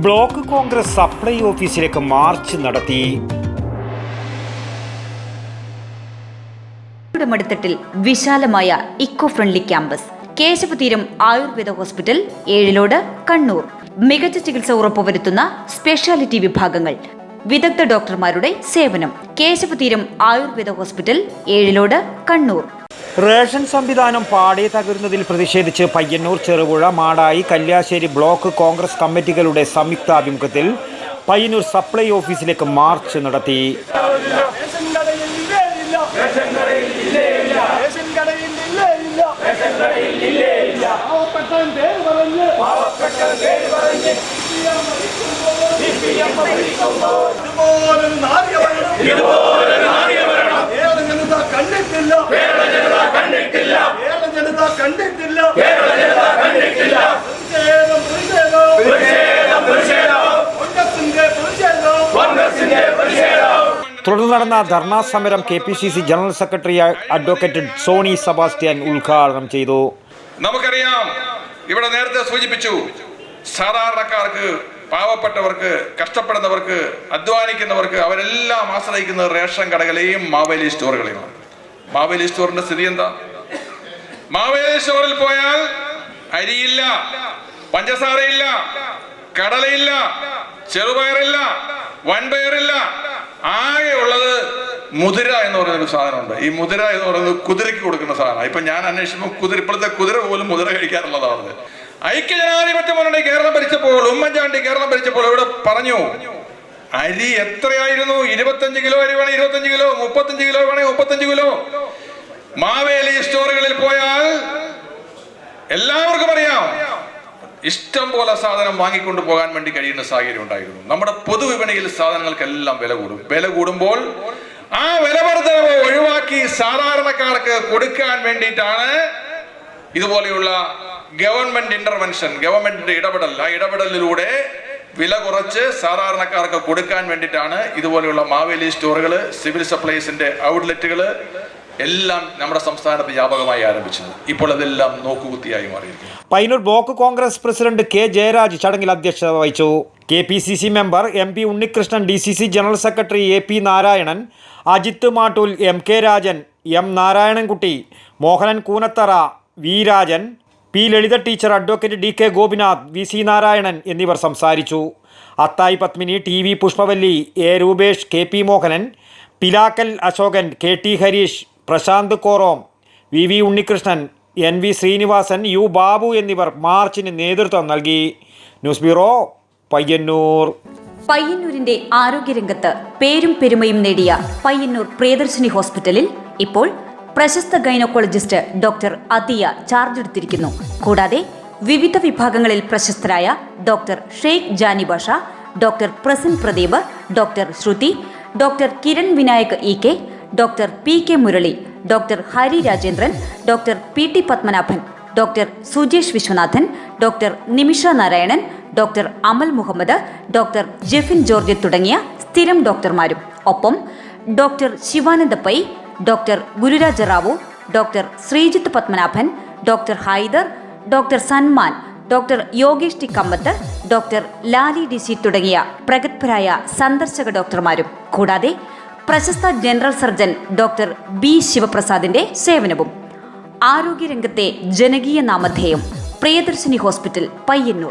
Block Congress supply ഓഫീസിലേക്ക് march നടത്തി. മടിത്തട്ടിൽ വിശാലമായ eco friendly campus. Keshavatheeram Ayurveda hospital, Ezhilode, Kannur. മികച്ച ചികിത്സ ഉറപ്പുവരുത്തുന്ന സ്പെഷ്യാലിറ്റി വിഭാഗങ്ങൾ, വിദഗ്ധ ഡോക്ടർമാരുടെ സേവനം. കേശവതീരം ആയുർവേദ ഹോസ്പിറ്റൽ, ഏഴിലോട്, കണ്ണൂർ. റേഷൻ സംവിധാനം പാടെ തകരുന്നതിൽ പ്രതിഷേധിച്ച് പയ്യന്നൂർ, ചെറുപുഴ, മാടായി, കല്യാശ്ശേരി ബ്ലോക്ക് കോൺഗ്രസ് കമ്മിറ്റികളുടെ സംയുക്താഭിമുഖ്യത്തിൽ പയ്യന്നൂർ സപ്ലൈ ഓഫീസിലേക്ക് മാർച്ച് നടത്തി. തുടർന്ന് നടന്ന ധർണാ സമരം KPCC general secretary advocate Soni Sebastian ഉദ്ഘാടനം ചെയ്തു. നമുക്കറിയാം, ഇവിടെ നേരത്തെ സൂചിപ്പിച്ചു, സാധാരണക്കാർക്ക്, പാവപ്പെട്ടവർക്ക്, കഷ്ടപ്പെടുന്നവർക്ക്, അധ്വാനിക്കുന്നവർക്ക് അവരെല്ലാം ആശ്രയിക്കുന്നത് റേഷൻ കടകളെയും മാവേലി സ്റ്റോറുകളെയുമാണ്. മാവേലി സ്റ്റോറിന്റെ സ്ഥിതി എന്താ? മാവേലി സ്റ്റോറിൽ പോയാൽ അരിയില്ല, പഞ്ചസാരയില്ല, കടലയില്ല, ചെറുപയറില്ല, വൻപയറില്ല. ആകെ ഉള്ളത് മുതിര എന്ന് പറയുന്നൊരു സാധനമുണ്ട്. ഈ മുതിര എന്ന് പറയുന്നത് കുതിരയ്ക്ക് കൊടുക്കുന്ന സാധനമാണ്. ഇപ്പൊ ഞാൻ അന്വേഷിച്ചപ്പോൾ ഇപ്പോഴത്തെ കുതിര പോലും മുതിര കഴിക്കാറുള്ളതാണ്. ഐക്യജനാധിപത്യ മുന്നണി കേരളം ഭരിച്ചപ്പോൾ, ഉമ്മൻചാണ്ടി കേരളം ഭരിച്ചപ്പോൾ ഇവിടെ പറഞ്ഞു, അരി എത്രയായിരുന്നു? 25 കിലോ അരി വേണേ 25 കിലോ, 35 കിലോ വേണേ 35 കിലോ. മാവേലി സ്റ്റോറുകളിൽ പോയാൽ എല്ലാവർക്കും അറിയാം, ഇഷ്ടം പോലെ സാധനം വാങ്ങിക്കൊണ്ട് പോകാൻ വേണ്ടി കഴിയുന്ന സാഹചര്യം ഉണ്ടായിരുന്നു. നമ്മുടെ പൊതുവിപണിയിൽ സാധനങ്ങൾക്കെല്ലാം വില കൂടും. വില കൂടുമ്പോൾ ആ വില വർധനവ് ഒഴിവാക്കി സാധാരണക്കാർക്ക് കൊടുക്കാൻ വേണ്ടിയിട്ടാണ് ഇതുപോലെയുള്ള ഗവൺമെന്റ് ഇന്റർവെൻഷൻ, ഗവൺമെന്റിന്റെ ഇടപെടൽ. ആ ഇടപെടലിലൂടെ വില കുറച്ച് സാധാരണക്കാർക്ക് കൊടുക്കാൻ വേണ്ടിയിട്ടാണ് ഇതുപോലെയുള്ള മാവേലി സ്റ്റോറുകൾ, സിവിൽ സപ്ലൈസിന്റെ ഔട്ട്ലെറ്റുകൾ എല്ലാം നമ്മുടെ സംസ്ഥാനത്ത് വ്യാപകമായി ആരംഭിച്ചത്. ഇപ്പോൾ അതെല്ലാം നോക്കുകുത്തിയായി മാറിയിരിക്കുന്നു. Payyanur block Congress president K. Jayaraj ചടങ്ങിൽ അധ്യക്ഷത വഹിച്ചു. KPCC member MP Unnikrishnan, DCC general secretary AP Narayanan, Ajith Mattool, MK Rajan, M Narayanankutty, Mohanan Koonathara, V Rajan, P Lalitha teacher, advocate DK Gopinath, VC Narayanan എന്നിവർ സംസാരിച്ചു. അത്തായി Padmini, TV Pushpavalli, A Rupesh, KP Mohanan, Pilakkal Ashokan, KT Harish, Prashant Korom, VV Unnikrishnan, NV Sreenivasan, U Babu എന്നിവർ മാർച്ചിന് നേതൃത്വം നൽകി. News bureau, Payyanur. പയ്യന്നൂരിന്റെ ആരോഗ്യരംഗത്ത് പേരും പെരുമയും നേടിയ പയ്യന്നൂർ പ്രിയദർശിനി ഹോസ്പിറ്റലിൽ ഇപ്പോൾ പ്രശസ്ത ഗൈനക്കോളജിസ്റ്റ് ഡോക്ടർ അതിയ ചാർജ് എടുത്തിരിക്കുന്നു. കൂടാതെ വിവിധ വിഭാഗങ്ങളിൽ പ്രശസ്തരായ doctor Sheikh Jani Basha, doctor Prasan Pradeep, doctor Shruthi, doctor Kiran Vinayak EK, doctor PK Murali, doctor Hari Rajendran, doctor PT Padmanabhan, doctor Sujesh Viswanathan, doctor Nimisha Narayanan, doctor Amal Muhammad, doctor Jeffin George തുടങ്ങിയ സ്ഥിരം ഡോക്ടർമാരും. ഒപ്പം doctor Shivananda Pai, doctor Gururaja Rao, doctor Sreejith Padmanabhan, doctor Haider, doctor Sanman, doctor Yogesh T Kamath, doctor Lali DC തുടങ്ങിയ പ്രഗത്ഭരായ സന്ദർശക ഡോക്ടർമാരും. കൂടാതെ പ്രശസ്ത ജനറൽ സർജൻ ഡോക്ടർ B ശിവപ്രസാദിന്റെ സേവനവും. ആരോഗ്യരംഗത്തെ ജനകീയ നാമധേയം പ്രിയദർശിനി ഹോസ്പിറ്റൽ, പയ്യന്നൂർ.